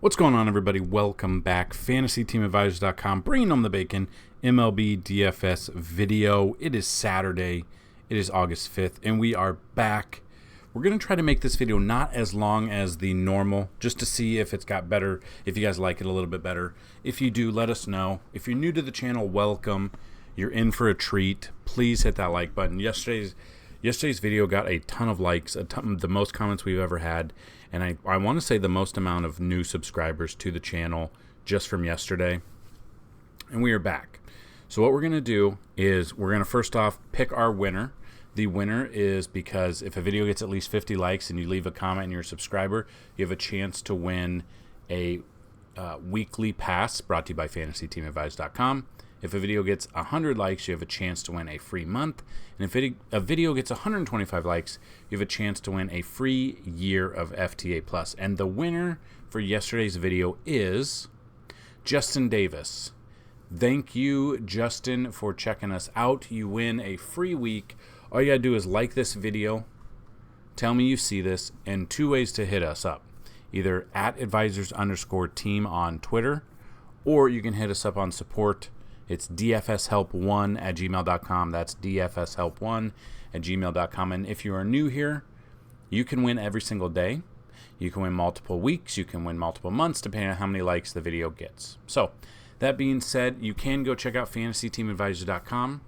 What's going on, everybody? Welcome back. FantasyTeamAdvisors.com, bringing home the bacon. MLB DFS video. It is Saturday. It is August 5th, and we are back. We're going to try to make this video not as long as the normal, just to see if it's got better, if you guys like it a little bit better. If you do, let us know. If you're new to the channel, welcome. You're in for a treat. Please hit that like button. Yesterday's video got a ton of likes, the most comments we've ever had, and I want to say the most amount of new subscribers to the channel just from yesterday. And we are back. So what we're going to do is we're going to first off pick our winner. The winner is because if a video gets at least 50 likes and you leave a comment and you're a subscriber, you have a chance to win a weekly pass brought to you by FantasyTeamAdvisors.com. If a video gets 100 likes, you have a chance to win a free month. And if a video gets 125 likes, you have a chance to win a free year of FTA+. And the winner for yesterday's video is Justin Davis. Thank you, Justin, for checking us out. You win a free week. All you got to do is like this video, tell me you see this, and two ways to hit us up. Either at advisors_team on Twitter, or you can hit us up on support. It's dfshelp1@gmail.com. That's dfshelp1@gmail.com. And if you are new here, you can win every single day. You can win multiple weeks. You can win multiple months, depending on how many likes the video gets. So, that being said, you can go check out FantasyTeamAdvisors.com.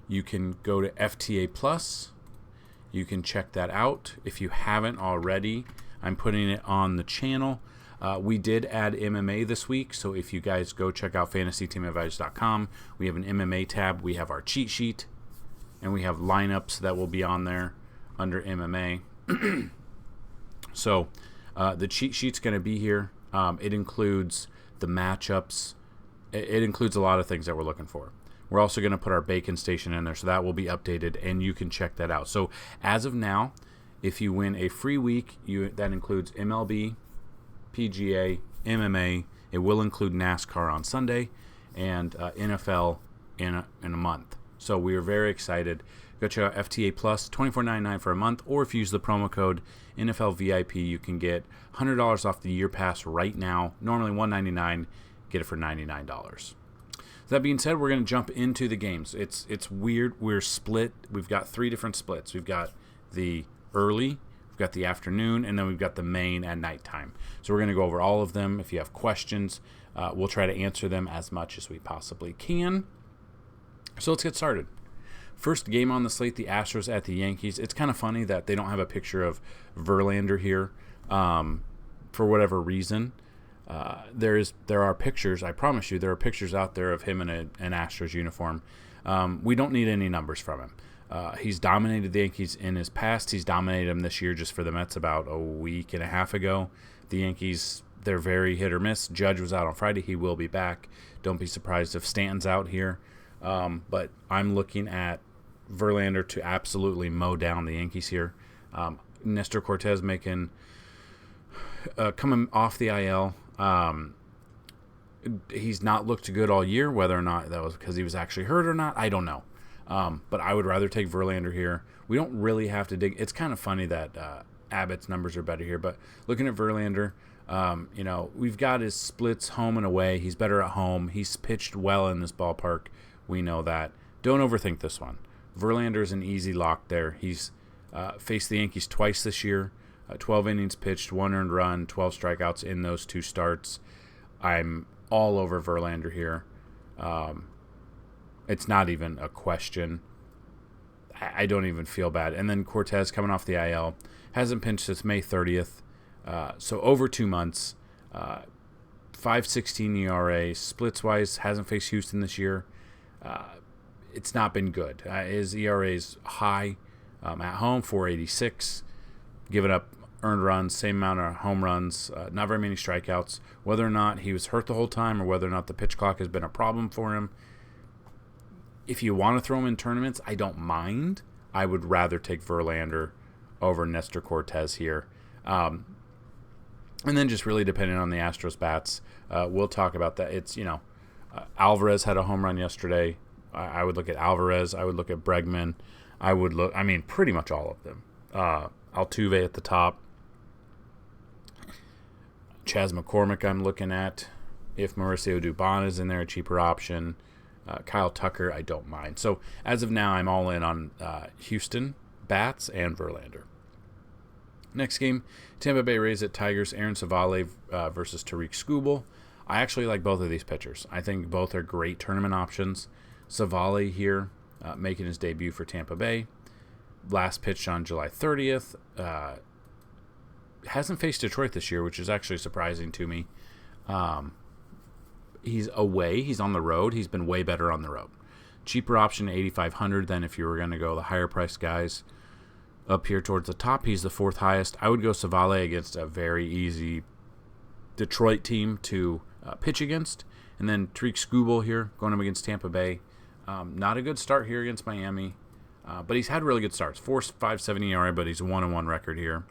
You can go to FTA+. You can check that out. If you haven't already, I'm putting it on the channel. We did add MMA this week, so if you guys go check out FantasyTeamAdvisors.com, we have an MMA tab. We have our cheat sheet, and we have lineups that will be on there under MMA. So the cheat sheet's going to be here. It includes the matchups. It includes a lot of things that we're looking for. We're also going to put our bacon station in there, so that will be updated, and you can check that out. So as of now, if you win a free week, that includes MLB, PGA, MMA. It will include NASCAR on Sunday, and NFL in a month. So we are very excited. Go check out FTA Plus, $24.99 for a month, or if you use the promo code NFL VIP, you can get $100 off the year pass right now. Normally $199, get it for $99. That being said, we're going to jump into the games. It's weird. We're split. We've got three different splits. We've got the early, we've got the afternoon, and then we've got the main at nighttime. So we're going to go over all of them. If you have questions, we'll try to answer them as much as we possibly can. So let's get started. First game on the slate, the Astros at the Yankees. It's kind of funny that they don't have a picture of Verlander here for whatever reason. There are pictures, I promise you, there are pictures out there of him in an Astros uniform. We don't need any numbers from him. He's dominated the Yankees in his past. He's dominated them this year just for the Mets about a week and a half ago. The Yankees, they're very hit or miss. Judge was out on Friday. He will be back. Don't be surprised if Stanton's out here. But I'm looking at Verlander to absolutely mow down the Yankees here. Nestor Cortes coming off the IL. He's not looked good all year. Whether or not that was because he was actually hurt or not, I don't know. But I would rather take Verlander here. We don't really have to dig. It's kind of funny that Abbott's numbers are better here. But looking at Verlander, we've got his splits home and away. He's better at home. He's pitched well in this ballpark. We know that. Don't overthink this one. Verlander is an easy lock there. He's faced the Yankees twice this year. 12 innings pitched, 1 earned run, 12 strikeouts in those 2 starts. I'm all over Verlander here. It's not even a question. I don't even feel bad. And then Cortes coming off the IL. Hasn't pitched since May 30th. So over 2 months. 5.16 ERA. Splits-wise, hasn't faced Houston this year. It's not been good. His ERA is high at home, 4.86. Giving up earned runs, same amount of home runs, not very many strikeouts. Whether or not he was hurt the whole time or whether or not the pitch clock has been a problem for him, if you want to throw him in tournaments, I don't mind. I would rather take Verlander over Nestor Cortes here. And then just really depending on the Astros bats, we'll talk about that. It's, Alvarez had a home run yesterday. I would look at Alvarez. I would look at Bregman. Pretty much all of them. Altuve at the top. Chas McCormick I'm looking at. If Mauricio Dubon is in there, a cheaper option. Kyle Tucker, I don't mind. So as of now, I'm all in on Houston, Bats, and Verlander. Next game, Tampa Bay Rays at Tigers. Aaron Savale versus Tariq Skubal. I actually like both of these pitchers. I think both are great tournament options. Savale here, making his debut for Tampa Bay. Last pitched on July 30th. Hasn't faced Detroit this year, which is actually surprising to me. He's away. He's on the road. He's been way better on the road. Cheaper option, $8,500 than if you were going to go the higher priced guys. Up here towards the top, he's the fourth highest. I would go Savale against a very easy Detroit team to pitch against. And then Tariq Skubal here, going up against Tampa Bay. Not a good start here against Miami. But he's had really good starts. 4.57 ERA, but he's a 1-1 record here.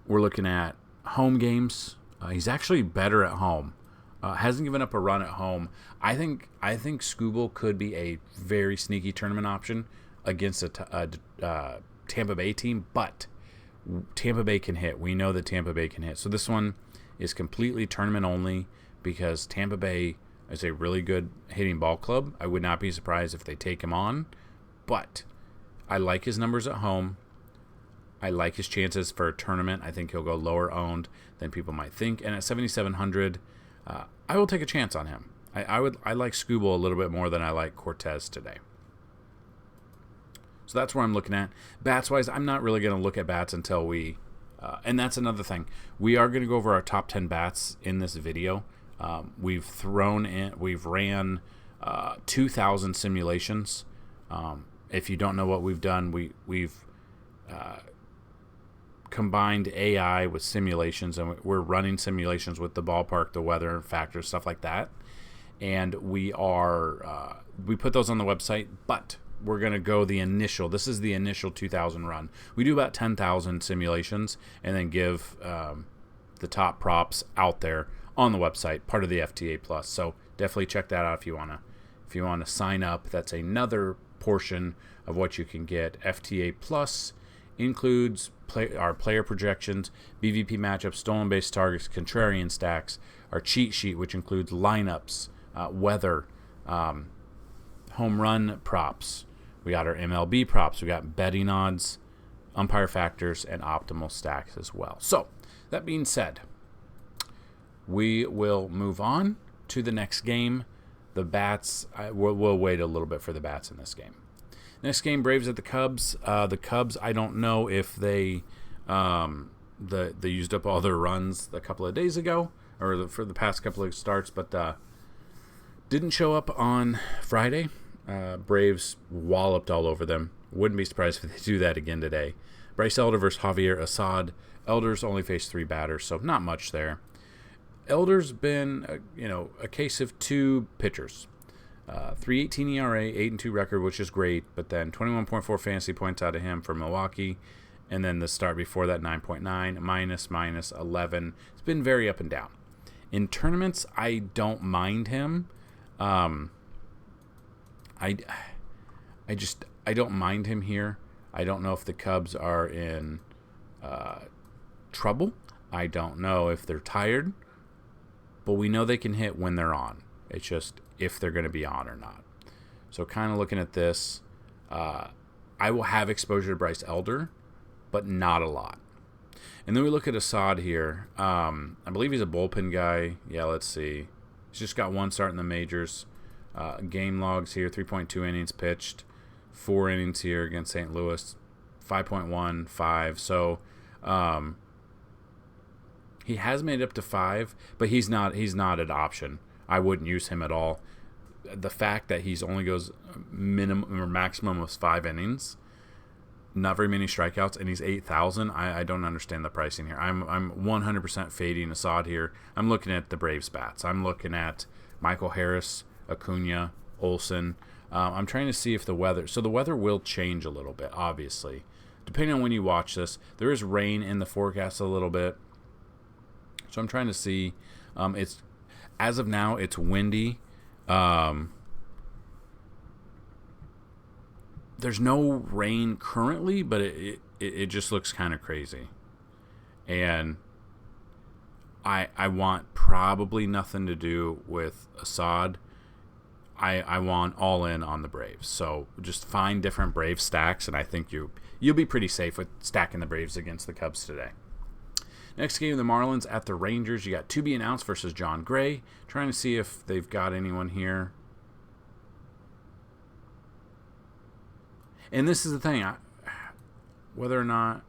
We're looking at home games. He's actually better at home. Hasn't given up a run at home. I think Skubal could be a very sneaky tournament option against a Tampa Bay team, but Tampa Bay can hit. We know that Tampa Bay can hit. So this one is completely tournament only because Tampa Bay is a really good hitting ball club. I would not be surprised if they take him on, but I like his numbers at home. I like his chances for a tournament. I think he'll go lower owned than people might think. And at 7,700, I will take a chance on him. I like Skubal a little bit more than I like Cortez today. So that's where I'm looking at. Bats-wise, I'm not really going to look at bats until we... and that's another thing. We are going to go over our top 10 bats in this video. We've ran 2,000 simulations. If you don't know what we've done, we've combined AI with simulations, and we're running simulations with the ballpark, the weather, factors, stuff like that. And we put those on the website, but we're going to go the initial. This is the initial 2,000 run. We do about 10,000 simulations and then give the top props out there on the website, part of the FTA Plus. So definitely check that out if you want to sign up. That's another portion of what you can get. FTA Plus includes our player projections, BVP matchups, stolen base targets, contrarian stacks, our cheat sheet, which includes lineups, weather, home run props. We got our MLB props. We got betting odds, umpire factors, and optimal stacks as well. So that being said, we will move on to the next game. The bats, we'll wait a little bit for the bats in this game. Next game, Braves at the Cubs. The Cubs, I don't know if they used up all their runs a couple of days ago or for the past couple of starts, but didn't show up on Friday. Braves walloped all over them. Wouldn't be surprised if they do that again today. Bryce Elder versus Javier Assad. Elder's only faced 3 batters, so not much there. Elder's been a case of 2 pitchers. 3.18 ERA, 8-2 record, which is great, but then 21.4 fantasy points out of him for Milwaukee, and then the start before that 9.9, minus 11. It's been very up and down. In tournaments, I don't mind him. I don't mind him here. I don't know if the Cubs are in trouble. I don't know if they're tired, but we know they can hit when they're on. It's just if they're going to be on or not. So kind of looking at this, I will have exposure to Bryce Elder, but not a lot. And then we look at Assad here. I believe he's a bullpen guy. Yeah, let's see. He's just got 1 start in the majors. Game logs here, 3.2 innings pitched, 4 innings here against St. Louis, 5.1, 5. So he has made it up to 5, but he's not an option. I wouldn't use him at all. The fact that he's only goes minimum or maximum of 5 innings, not very many strikeouts, and he's 8,000. I don't understand the pricing here. I'm 100% fading Assad here. I'm looking at the Braves bats. I'm looking at Michael Harris, Acuna, Olsen. I'm trying to see if the weather. So the weather will change a little bit, obviously, depending on when you watch this. There is rain in the forecast a little bit, so I'm trying to see. It's as of now, it's windy. There's no rain currently, but it just looks kind of crazy. And I want probably nothing to do with Assad. I want all in on the Braves. So just find different Braves stacks, and I think you'll be pretty safe with stacking the Braves against the Cubs today. Next game, the Marlins at the Rangers. You got to be announced versus John Gray. Trying to see if they've got anyone here. And this is the thing, whether or not.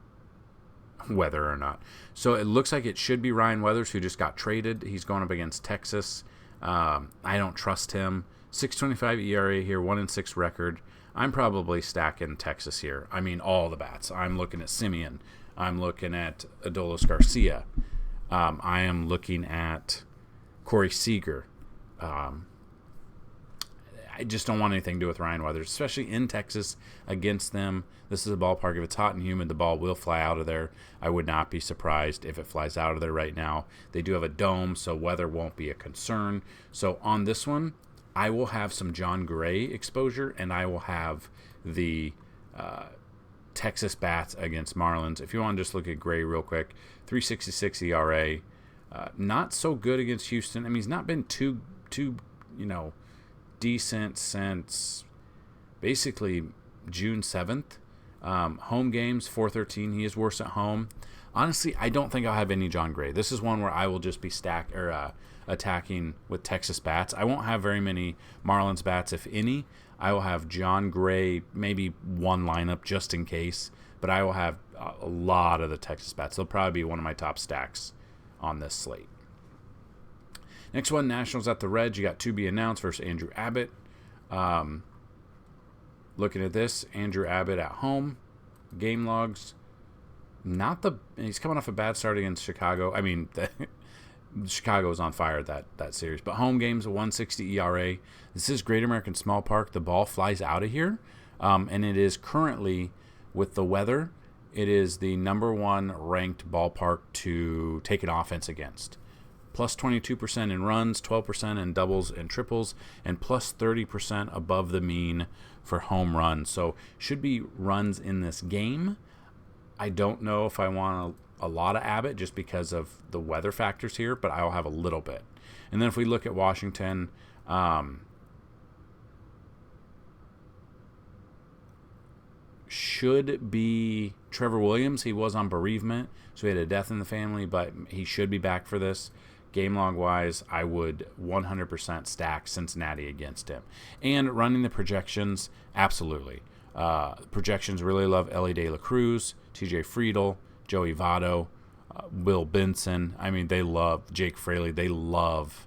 So it looks like it should be Ryan Weathers, who just got traded. He's going up against Texas. I don't trust him. 6.25 ERA here, 1-6 record. I'm probably stacking Texas here. I mean, all the bats. I'm looking at Simeon. I'm looking at Adolis Garcia. I am looking at Corey Seager. I just don't want anything to do with Ryan Weathers, especially in Texas against them. This is a ballpark. If it's hot and humid, the ball will fly out of there. I would not be surprised if it flies out of there right now. They do have a dome, so weather won't be a concern. So on this one, I will have some John Gray exposure, and I will have the Texas bats against Marlins. If you want to just look at Gray real quick, 3.66 ERA. Not so good against Houston. I mean, he's not been too decent since basically June 7th. Home games, 4.13. He is worse at home. Honestly, I don't think I'll have any John Gray. This is one where I will just be attacking with Texas bats. I won't have very many Marlins bats, if any. I will have John Gray, maybe one lineup just in case, but I will have a lot of the Texas bats. They'll probably be one of my top stacks on this slate. Next one, Nationals at the Reds. You got to be announced versus Andrew Abbott. Looking at this, Andrew Abbott at home. Game logs. He's coming off a bad start against Chicago. I mean, Chicago was on fire that series. But home games, a 1.60 ERA. This is Great American Small Park. The ball flies out of here. And it is currently, with the weather, it is the number one ranked ballpark to take an offense against. Plus 22% in runs, 12% in doubles and triples, and plus 30% above the mean for home runs. So should be runs in this game. I don't know if I want a lot of Abbott just because of the weather factors here, but I'll have a little bit. And then if we look at Washington, should be Trevor Williams. He was on bereavement, so he had a death in the family, but he should be back for this. Game log wise, I would 100% stack Cincinnati against him. And running the projections, absolutely. Projections really love Ellie De La Cruz, TJ Friedel, Joey Votto, Will Benson. I mean, they love Jake Fraley. They love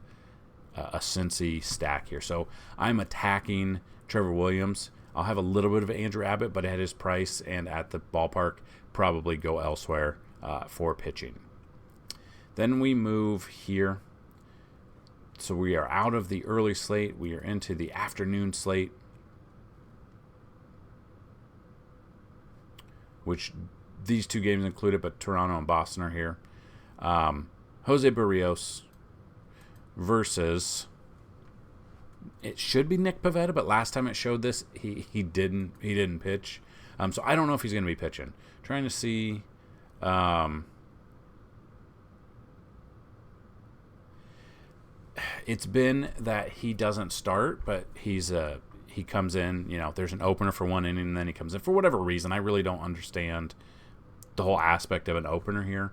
a Cincy stack here. So I'm attacking Trevor Williams. I'll have a little bit of Andrew Abbott, but at his price and at the ballpark, probably go elsewhere for pitching. Then we move here. So we are out of the early slate. We are into the afternoon slate, which these two games included, but Toronto and Boston are here. Jose Barrios versus, it should be Nick Pivetta, but last time it showed this, he didn't pitch. So I don't know if he's going to be pitching. Trying to see. It's been that he doesn't start, but he comes in, there's an opener for one inning, and then he comes in for whatever reason. I really don't understand the whole aspect of an opener here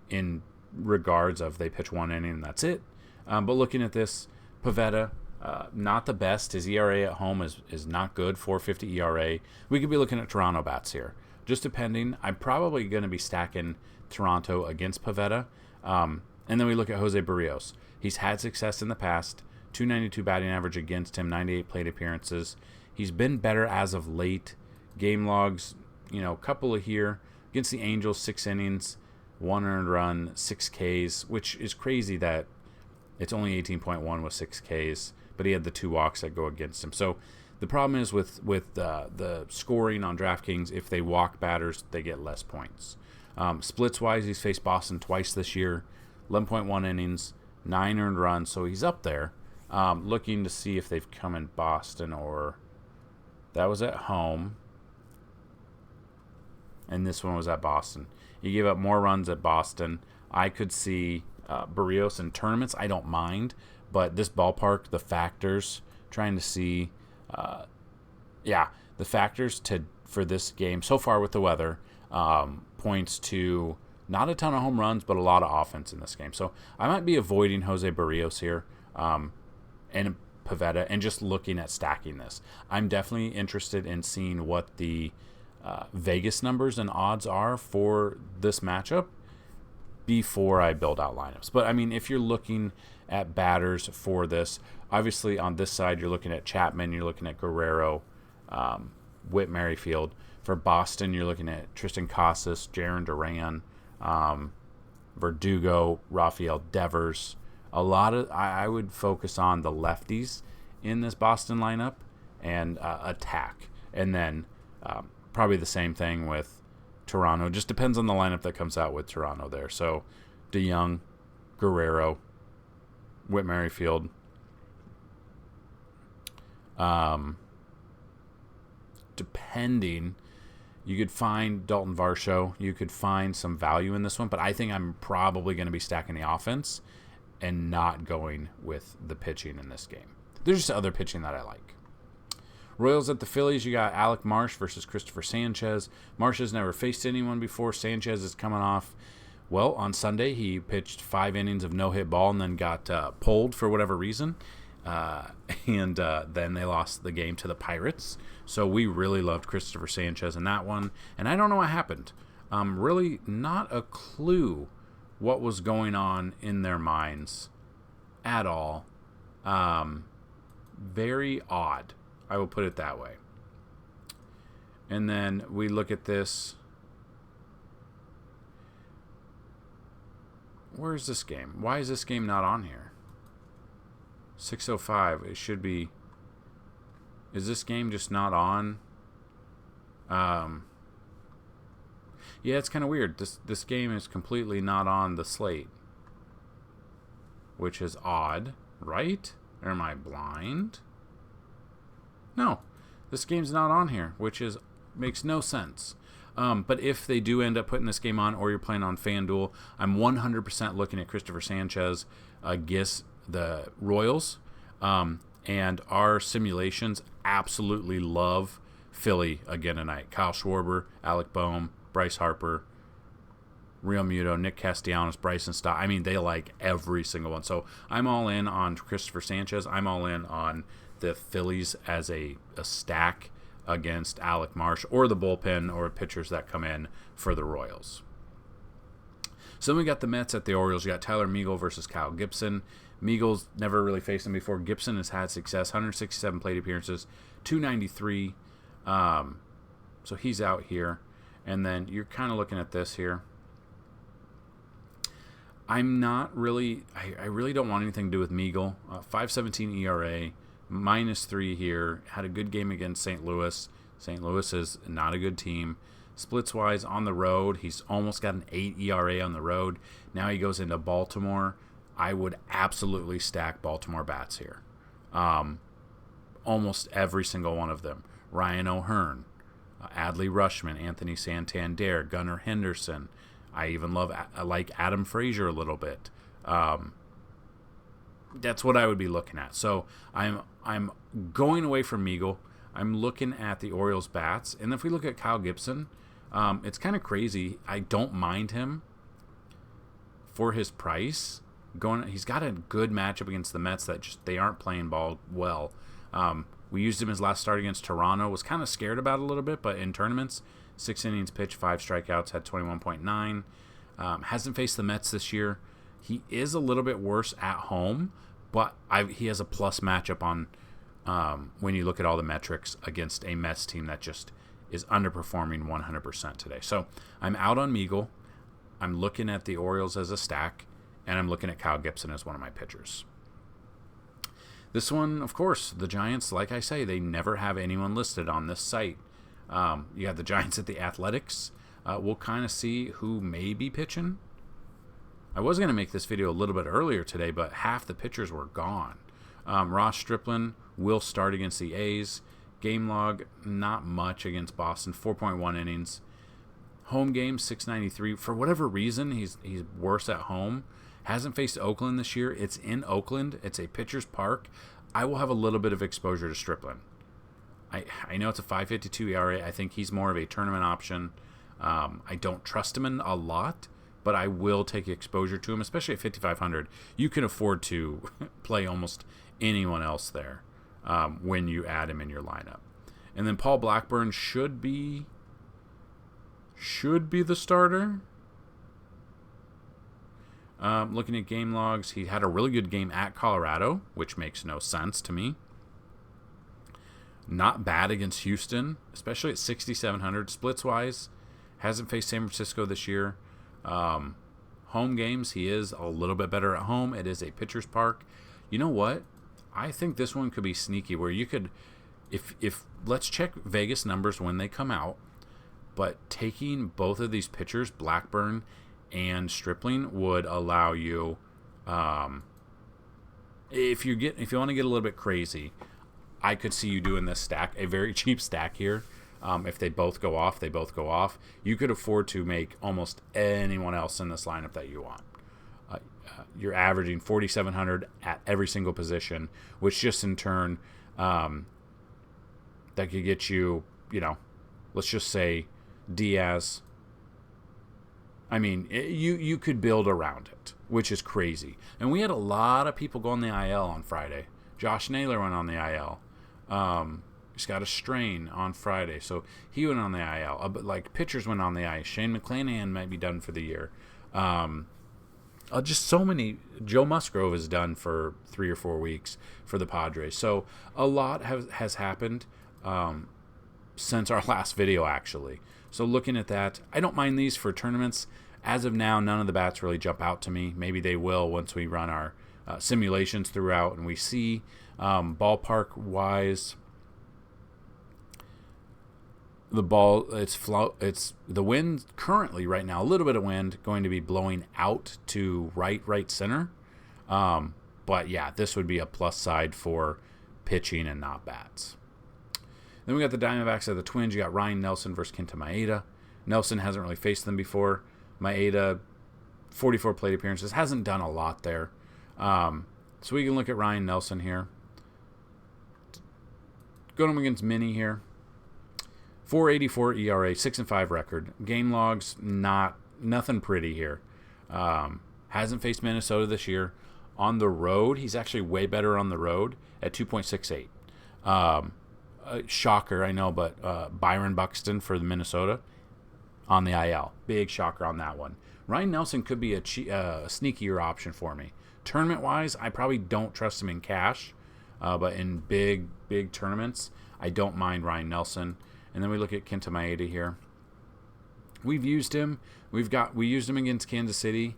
in regards of they pitch one inning and that's it. But looking at this, Pivetta, not the best. His ERA at home is not good, 4.50 ERA. We could be looking at Toronto bats here. Just depending. I'm probably going to be stacking Toronto against Pivetta. And then we look at Jose Barrios. He's had success in the past. 292 batting average against him, 98 plate appearances. He's been better as of late. Game logs, a couple of here. Against the Angels, 6 innings, 1 earned run, 6 Ks, which is crazy that it's only 18.1 with 6 Ks, but he had the 2 walks that go against him. So the problem is with the scoring on DraftKings, if they walk batters, they get less points. Splits-wise, he's faced Boston twice this year, 11.1 innings, 9 earned runs, so he's up there. Looking to see if they've come in Boston or that was at home, and this one was at Boston. You gave up more runs at Boston. I could see Barrios in tournaments. I don't mind, but this ballpark, the factors, trying to see, the factors for this game so far with the weather points to not a ton of home runs, but a lot of offense in this game. So I might be avoiding Jose Barrios here and Pivetta and just looking at stacking this. I'm definitely interested in seeing what the Vegas numbers and odds are for this matchup before I build out lineups. But, I mean, if you're looking at batters for this, obviously on this side you're looking at Chapman, you're looking at Guerrero, Whit Merrifield. For Boston, you're looking at Tristan Casas, Jarren Duran, Verdugo, Rafael Devers. I would focus on the lefties in this Boston lineup and attack. And then probably the same thing with Toronto. Just depends on the lineup that comes out with Toronto there. So DeYoung, Guerrero, Whit Merrifield. Depending, you could find Dalton Varsho. You could find some value in this one, but I think I'm probably going to be stacking the offense and not going with the pitching in this game. There's just other pitching that I like. Royals at the Phillies, you got Alec Marsh versus Christopher Sanchez. Marsh has never faced anyone before. Sanchez is coming off, well, on Sunday he pitched 5 innings of no-hit ball and then got pulled for whatever reason. And then they lost the game to the Pirates. So we really loved Christopher Sanchez in that one. And I don't know what happened. Really not a clue what was going on in their minds at all. Very odd. I will put it that way. And then we look at this. Where is this game? Why is this game not on here? 6:05. It should be. Is this game just not on? Yeah, it's kind of weird. This game is completely not on the slate, which is odd, right? Or am I blind? No, this game's not on here, which makes no sense. But if they do end up putting this game on, or you're playing on FanDuel, I'm 100% looking at Christopher Sanchez against the Royals. And our simulations absolutely love Philly again tonight. Kyle Schwarber, Alec Boehm, Bryce Harper, Real Muto, Nick Castellanos, Bryson Stott. I mean, they like every single one. So I'm all in on Christopher Sanchez. I'm all in on the Phillies as a stack against Alec Marsh or the bullpen or pitchers that come in for the Royals. So then we got the Mets at the Orioles. You got Tyler Meagle versus Kyle Gibson. Meagle's never really faced him before. Gibson has had success, 167 plate appearances, 293. So he's out here. And then you're kind of looking at this here. I'm not really, I really don't want anything to do with Meagle. 5.17 ERA, -3 here. Had a good game against St. Louis. St. Louis is not a good team. Splits-wise on the road, he's almost got an 8 ERA on the road. Now he goes into Baltimore. I would absolutely stack Baltimore bats here. Almost every single one of them. Ryan O'Hearn, Adley Rutschman, Anthony Santander, Gunnar Henderson. I even like Adam Frazier a little bit. That's what I would be looking at. So I'm going away from Meagle. I'm looking at the Orioles bats. And if we look at Kyle Gibson, it's kind of crazy. I don't mind him for his price. He's got a good matchup against the Mets that just they aren't playing ball well. We used him his last start against Toronto. Was kind of scared about it a little bit, but in tournaments, 6 innings pitched, 5 strikeouts, had 21.9. Hasn't faced the Mets this year. He is a little bit worse at home, but he has a plus matchup on when you look at all the metrics against a Mets team that just is underperforming 100% today. So I'm out on Meagle. I'm looking at the Orioles as a stack, and I'm looking at Kyle Gibson as one of my pitchers. This one, of course, the Giants, like I say, they never have anyone listed on this site. You got the Giants at the Athletics. We'll kind of see who may be pitching. I was going to make this video a little bit earlier today, but half the pitchers were gone. Ross Stripling will start against the A's. Game log, not much against Boston, 4.1 innings. Home game 693. For whatever reason, he's worse at home. Hasn't faced Oakland this year. It's in Oakland. It's a pitcher's park. I will have a little bit of exposure to Stripling. I know it's a 5.52 ERA. I think he's more of a tournament option. I don't trust him a lot, but I will take exposure to him, especially at 5,500. You can afford to play almost anyone else there when you add him in your lineup. And then Paul Blackburn should be the starter. Looking at game logs, he had a really good game at Colorado, which makes no sense to me. Not bad against Houston, especially at 6,700 splits-wise. Hasn't faced San Francisco this year. Home games, he is a little bit better at home. It is a pitcher's park. You know what? I think this one could be sneaky, where you could, if let's check Vegas numbers when they come out, but taking both of these pitchers, Blackburn and Stripling, would allow you, if you want to get a little bit crazy, I could see you doing this stack, a very cheap stack here. If they both go off, they both go off. You could afford to make almost anyone else in this lineup that you want. You're averaging 4,700 at every single position, which just in turn, that could get you, let's just say Diaz. I mean, you could build around it, which is crazy. And we had a lot of people go on the IL on Friday. Josh Naylor went on the IL. He's got a strain on Friday, so he went on the IL. But pitchers went on the IL. Shane McClanahan might be done for the year. Just so many. Joe Musgrove is done for 3 or 4 weeks for the Padres. So a lot has happened since our last video, actually. So looking at that, I don't mind these for tournaments. As of now, none of the bats really jump out to me. Maybe they will once we run our simulations throughout and we see ballpark-wise. The ball, it's the wind currently right now, a little bit of wind going to be blowing out to right center. But yeah, this would be a plus side for pitching and not bats. Then we got the Diamondbacks at the Twins. You got Ryan Nelson versus Kenta Maeda. Nelson hasn't really faced them before. Maeda, 44 plate appearances, hasn't done a lot there. So we can look at Ryan Nelson here. Going up against Minnie here. 4.84 ERA, 6-5 record. Game logs, nothing pretty here. Hasn't faced Minnesota this year. On the road, he's actually way better on the road at 2.68. Shocker, I know, but Byron Buxton for the Minnesota on the IL. Big shocker on that one. Ryan Nelson could be a sneakier option for me. Tournament-wise, I probably don't trust him in cash, but in big tournaments, I don't mind Ryan Nelson. And then we look at Kenta Maeda here. We've used him. We used him against Kansas City.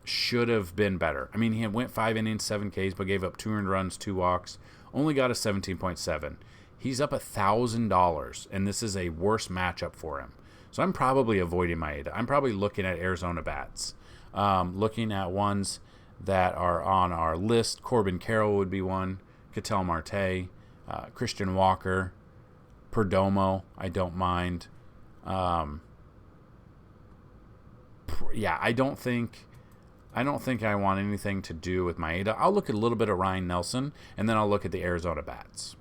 Should have been better. I mean, he went 5 innings, 7 Ks, but gave up 2 earned runs, 2 walks. Only got a 17.7. He's up $1,000, and this is a worse matchup for him. So I'm probably avoiding Maeda. I'm probably looking at Arizona bats. Looking at ones that are on our list. Corbin Carroll would be one. Ketel Marte. Christian Walker. Perdomo, I don't mind. Yeah, I don't think I want anything to do with Maeda. I'll look at a little bit of Ryan Nelson, and then I'll look at the Arizona bats.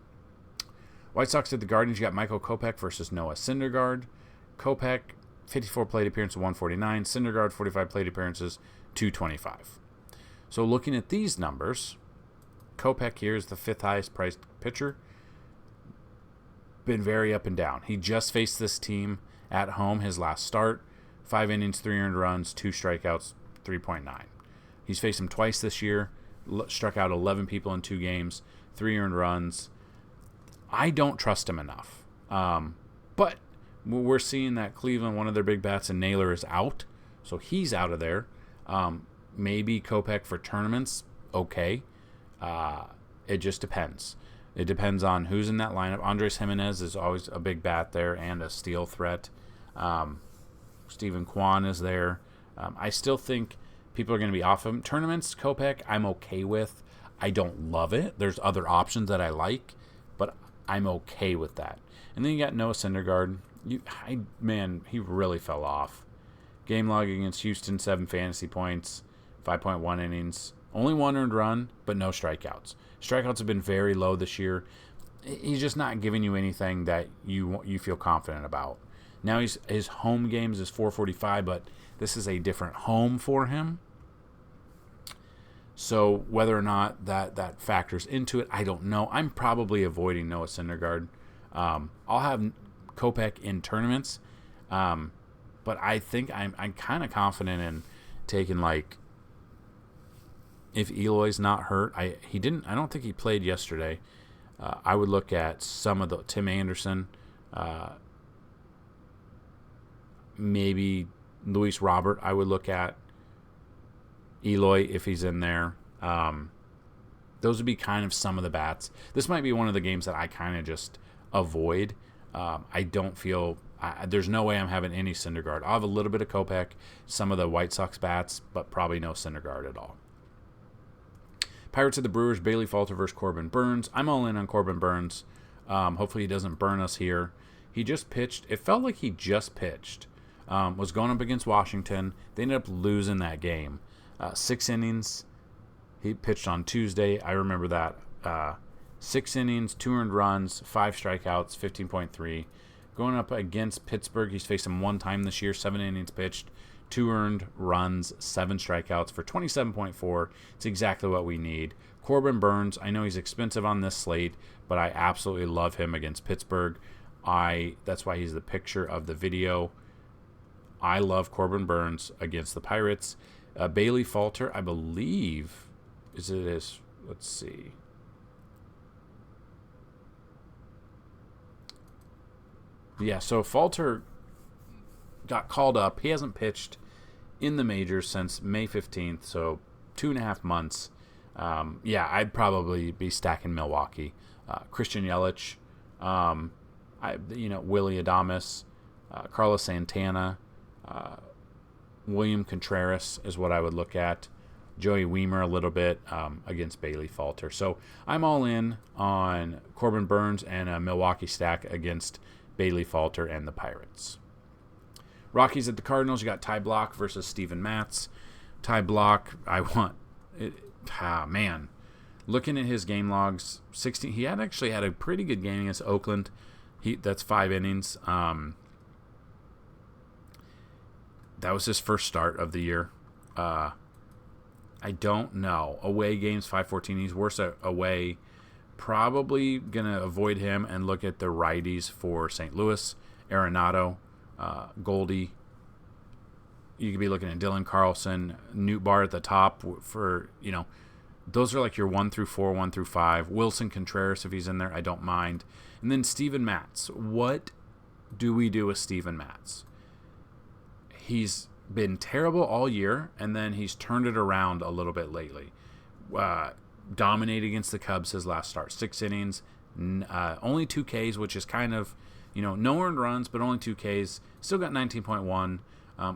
White Sox at the Guardians. You got Michael Kopech versus Noah Syndergaard. Kopech, 54 plate appearances, 149. Syndergaard, 45 plate appearances, 225. So looking at these numbers, Kopech here is the 5th highest priced pitcher. Been very up and down. He just faced this team at home his last start. 5 innings, 3 earned runs, 2 strikeouts, 3.9. He's faced him twice this year. Struck out 11 people in 2 games, 3 earned runs. I don't trust him enough. But we're seeing that Cleveland, one of their big bats, and Naylor is out. So he's out of there. Maybe Kopech for tournaments, okay. It just depends. It depends on who's in that lineup. Andres Jimenez is always a big bat there and a steal threat. Stephen Kwan is there. I still think people are going to be off him. Tournaments, Kopech, I'm okay with. I don't love it. There's other options that I like, but I'm okay with that. And then you got Noah Syndergaard. He really fell off. Game log against Houston, 7 fantasy points, 5.1 innings. Only 1 earned run, but no strikeouts. Strikeouts have been very low this year. He's just not giving you anything that you feel confident about. Now his home games is 445, but this is a different home for him. So whether or not that factors into it, I don't know. I'm probably avoiding Noah Syndergaard. I'll have Kopech in tournaments, but I think I'm kind of confident in taking, like, if Eloy's not hurt. I don't think he played yesterday. I would look at some of the Tim Anderson, maybe Luis Robert. I would look at Eloy if he's in there. Those would be kind of some of the bats. This might be one of the games that I kind of just avoid. I don't feel there's no way I'm having any Syndergaard. I'll have a little bit of Kopech, some of the White Sox bats, but probably no Syndergaard at all. Pirates at the Brewers, Bailey Falter versus Corbin Burns. I'm all in on Corbin Burns. Hopefully he doesn't burn us here. He just pitched. It felt like he just pitched. Was going up against Washington. They ended up losing that game. 6 innings. He pitched on Tuesday. I remember that. 6 innings, 2 earned runs, 5 strikeouts, 15.3. Going up against Pittsburgh, he's faced them 1 time this year, 7 innings pitched, 2 earned runs, 7 strikeouts for 27.4. It's exactly what we need. Corbin Burns, I know he's expensive on this slate, but I absolutely love him against Pittsburgh. That's why he's the picture of the video. I love Corbin Burns against the Pirates. Bailey Falter, I believe, let's see. Yeah, so Falter got called up. He hasn't pitched in the majors since May 15th, so 2.5 months. I'd probably be stacking Milwaukee. Christian Yelich, Willie Adames, Carlos Santana, William Contreras is what I would look at. Joey Weimer a little bit against Bailey Falter. So I'm all in on Corbin Burns and a Milwaukee stack against Bailey Falter and the Pirates. Rockies at the Cardinals. You got Ty Block versus Steven Matz. Ty Block, looking at his game logs, 16. He actually had a pretty good game against Oakland. That's 5 innings. That was his first start of the year. I don't know. Away games, 514. He's worse away. Probably going to avoid him and look at the righties for St. Louis. Arenado, Goldie. You could be looking at Dylan Carlson, Newt Bar at the top for, those are like your 1 through 4, 1 through 5. Wilson Contreras, if he's in there, I don't mind. And then Steven Matz. What do we do with Steven Matz? He's been terrible all year, and then he's turned it around a little bit lately. Dominated against the Cubs his last start. 6 innings, only 2 Ks, which is kind of, no earned runs, but only 2 Ks. Still got 19.1.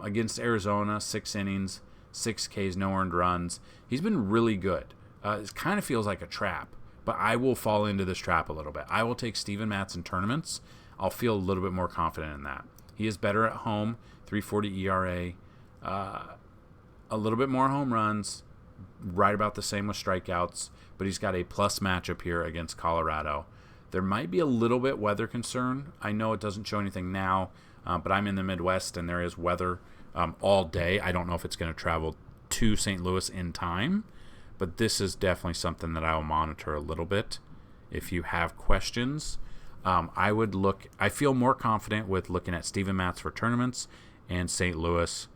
Against Arizona, 6 innings, 6 Ks, no earned runs. He's been really good. It kind of feels like a trap, but I will fall into this trap a little bit. I will take Steven Matz in tournaments. I'll feel a little bit more confident in that. He is better at home, 3.40 ERA, a little bit more home runs, right about the same with strikeouts, but he's got a plus matchup here against Colorado. There might be a little bit weather concern. I know it doesn't show anything now, but I'm in the Midwest and there is weather all day. I don't know if it's going to travel to St. Louis in time, but this is definitely something that I will monitor a little bit. If you have questions, I feel more confident with looking at Steven Matz for tournaments and St. Louis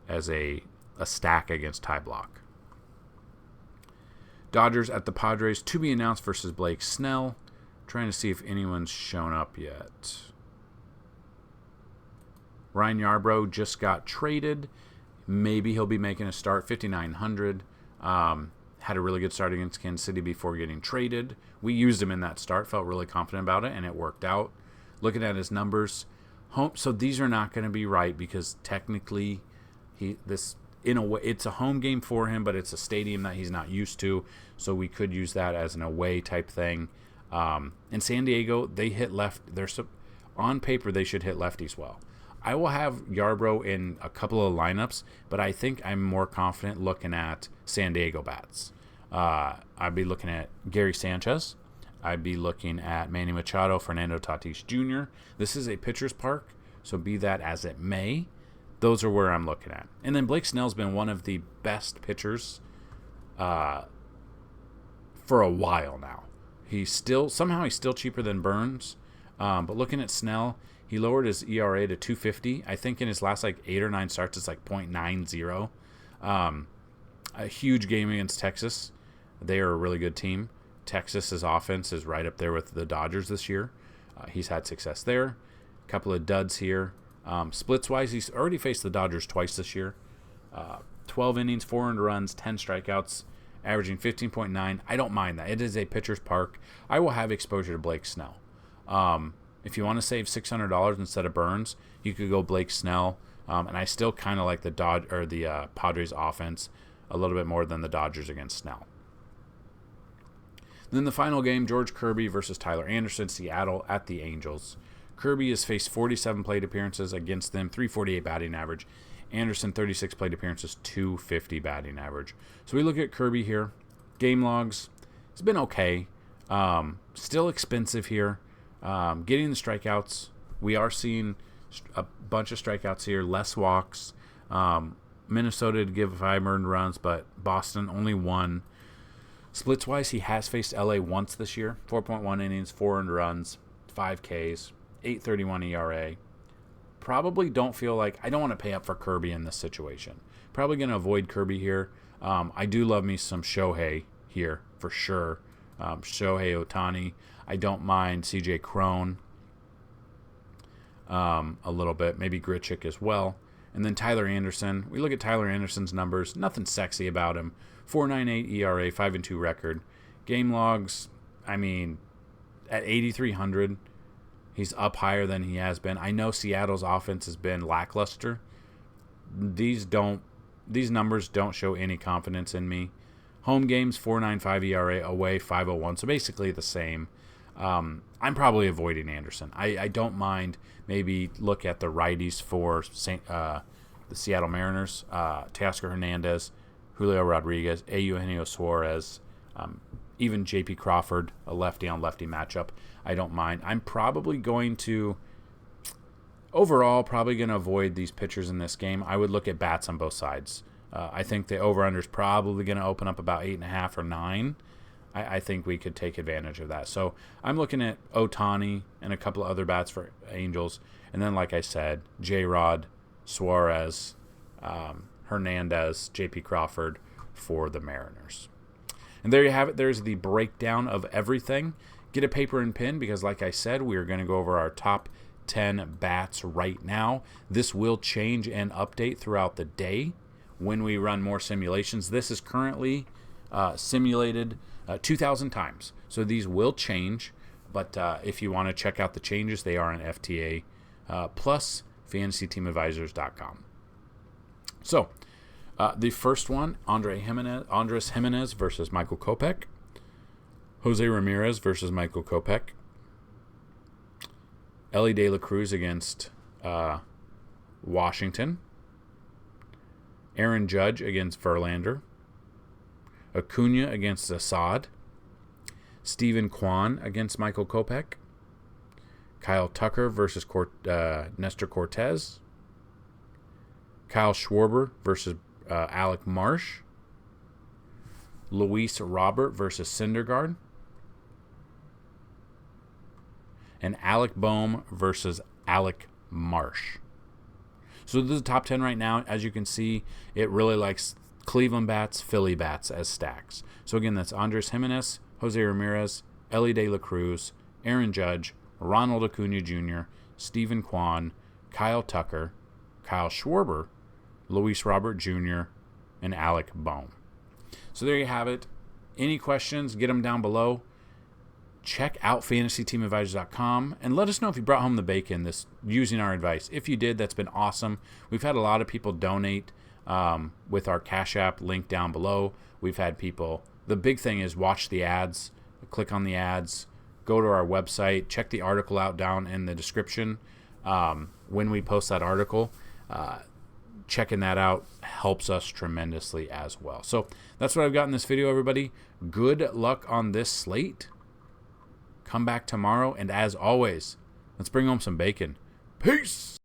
as a stack against Ty Block. Dodgers at the Padres, to be announced versus Blake Snell. Trying to see if anyone's shown up yet. Ryan Yarbrough just got traded. Maybe he'll be making a start, 5,900. Had a really good start against Kansas City before getting traded. We used him in that start, felt really confident about it, and it worked out. Looking at his numbers, so these are not going to be right because technically in a way, it's a home game for him, but it's a stadium that he's not used to, so we could use that as an away type thing. In San Diego, they hit left. on paper, they should hit lefties well. I will have Yarbrough in a couple of lineups, but I think I'm more confident looking at San Diego bats. I'd be looking at Gary Sanchez. I'd be looking at Manny Machado, Fernando Tatis Jr. This is a pitcher's park, so be that as it may, those are where I'm looking at. And then Blake Snell's been one of the best pitchers for a while now. He's still cheaper than Burns, but looking at Snell, he lowered his ERA to 2.50. I think in his last 8 or 9 starts, it's 0.90. A huge game against Texas. They are a really good team. Texas's offense is right up there with the Dodgers this year. He's had success there. A couple of duds here. Splits-wise, he's already faced the Dodgers twice this year. 12 innings, 4 earned runs, 10 strikeouts, averaging 15.9. I don't mind that. It is a pitcher's park. I will have exposure to Blake Snell. If you want to save $600 instead of Burns, you could go Blake Snell. And I still kind of like the Padres offense a little bit more than the Dodgers against Snell. Then the final game, George Kirby versus Tyler Anderson, Seattle at the Angels. Kirby has faced 47 plate appearances against them, 348 batting average. Anderson, 36 plate appearances, 250 batting average. So we look at Kirby here. Game logs, it's been okay. Still expensive here. Getting the strikeouts, we are seeing a bunch of strikeouts here, less walks. Minnesota to give 5 earned runs, but Boston only 1. Splits-wise, he has faced LA once this year. 4.1 innings, 4 earned runs, 5 Ks, 8.31 ERA. Probably don't feel like I don't want to pay up for Kirby in this situation. Probably going to avoid Kirby here. I do love me some Shohei here for sure. Shohei Ohtani. I don't mind CJ Cron a little bit. Maybe Grichuk as well. And then Tyler Anderson. We look at Tyler Anderson's numbers. Nothing sexy about him. 4.98 ERA, 5-2 record. Game logs, I mean, at 8,300, he's up higher than he has been. I know Seattle's offense has been lackluster. These numbers don't show any confidence in me. Home games, 4.95 ERA, away 5.01, so basically the same. I'm probably avoiding Anderson. I don't mind maybe look at the righties for the Seattle Mariners, Teoscar Hernandez, Julio Rodriguez, Eugenio Suarez, even J.P. Crawford, a lefty-on-lefty matchup. I don't mind. I'm probably going to, overall, avoid these pitchers in this game. I would look at bats on both sides. I think the over-under is probably going to open up about 8.5 or 9. I think we could take advantage of that. So I'm looking at Ohtani and a couple of other bats for Angels. And then, like I said, J-Rod, Suarez, Hernandez, J.P. Crawford for the Mariners. And there you have it. There's the breakdown of everything. Get a paper and pen because, like I said, we are going to go over our top 10 bats right now. This will change and update throughout the day when we run more simulations. This is currently simulated 2,000 times. So these will change. But if you want to check out the changes, they are on FTA plus FantasyTeamAdvisors.com. So, the first one, Andres Jimenez versus Michael Kopech. Jose Ramirez versus Michael Kopech. Elly De La Cruz against Washington. Aaron Judge against Verlander. Acuna against Assad. Stephen Kwan against Michael Kopech. Kyle Tucker versus Nestor Cortez. Kyle Schwarber versus Alec Marsh. Luis Robert versus Syndergaard. And Alec Boehm versus Alec Marsh. So this is the top 10 right now. As you can see, it really likes Cleveland bats, Philly bats as stacks. So again, that's Andres Jimenez, Jose Ramirez, Elly De La Cruz, Aaron Judge, Ronald Acuna Jr., Stephen Kwan, Kyle Tucker, Kyle Schwarber, Luis Robert Jr., and Alec Boehm. So there you have it. Any questions, get them down below. Check out FantasyTeamAdvisors.com and let us know if you brought home the bacon using our advice. If you did, that's been awesome. We've had a lot of people donate with our Cash App link down below. We've had people, the big thing is watch the ads, click on the ads, go to our website, check the article out down in the description when we post that article. Checking that out helps us tremendously as well. So that's what I've got in this video, everybody. Good luck on this slate. Come back tomorrow, and as always, let's bring home some bacon. Peace!